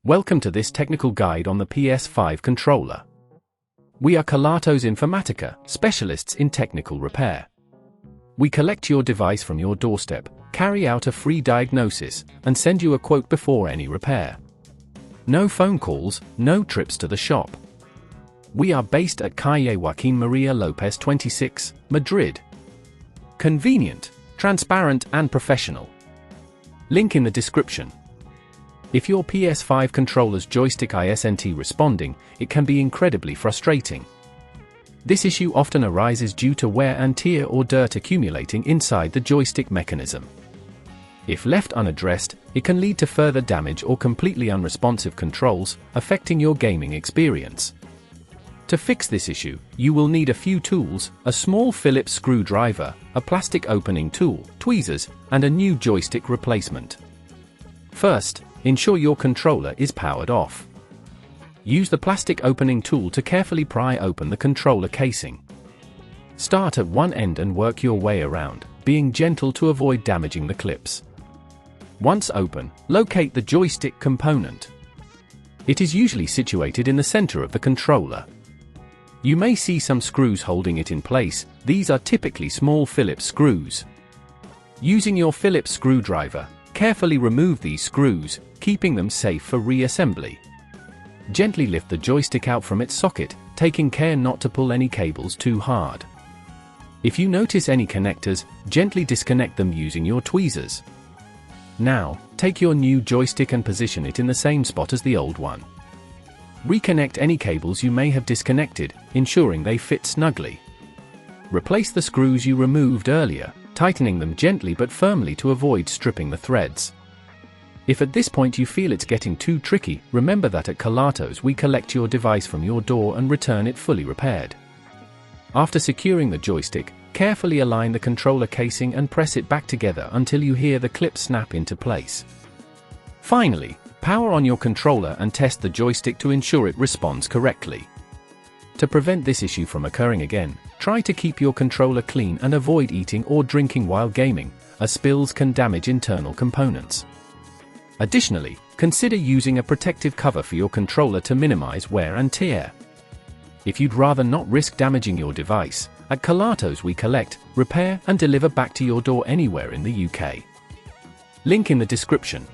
Welcome to this technical guide on the PS5 controller. We are Kelatos Informatica, specialists in technical repair. We collect your device from your doorstep, carry out a free diagnosis, and send you a quote before any repair. No phone calls, no trips to the shop. We are based at Calle Joaquín María López 26, Madrid. Convenient, transparent and professional. Link in the description. If your PS5 controller's joystick isn't responding, it can be incredibly frustrating. This issue often arises due to wear and tear or dirt accumulating inside the joystick mechanism. If left unaddressed, it can lead to further damage or completely unresponsive controls, affecting your gaming experience. To fix this issue, you will need a few tools: a small Phillips screwdriver, a plastic opening tool, tweezers, and a new joystick replacement. First, ensure your controller is powered off. Use the plastic opening tool to carefully pry open the controller casing. Start at one end and work your way around, being gentle to avoid damaging the clips. Once open, locate the joystick component. It is usually situated in the center of the controller. You may see some screws holding it in place. These are typically small Phillips screws. Using your Phillips screwdriver, carefully remove these screws, keeping them safe for reassembly. Gently lift the joystick out from its socket, taking care not to pull any cables too hard. If you notice any connectors, gently disconnect them using your tweezers. Now, take your new joystick and position it in the same spot as the old one. Reconnect any cables you may have disconnected, ensuring they fit snugly. Replace the screws you removed earlier, tightening them gently but firmly to avoid stripping the threads. If at this point you feel it's getting too tricky, remember that at Kelatos we collect your device from your door and return it fully repaired. After securing the joystick, carefully align the controller casing and press it back together until you hear the clip snap into place. Finally, power on your controller and test the joystick to ensure it responds correctly. To prevent this issue from occurring again, try to keep your controller clean and avoid eating or drinking while gaming, as spills can damage internal components. Additionally, consider using a protective cover for your controller to minimize wear and tear. If you'd rather not risk damaging your device, at Kelatos we collect, repair and deliver back to your door anywhere in the UK. Link in the description.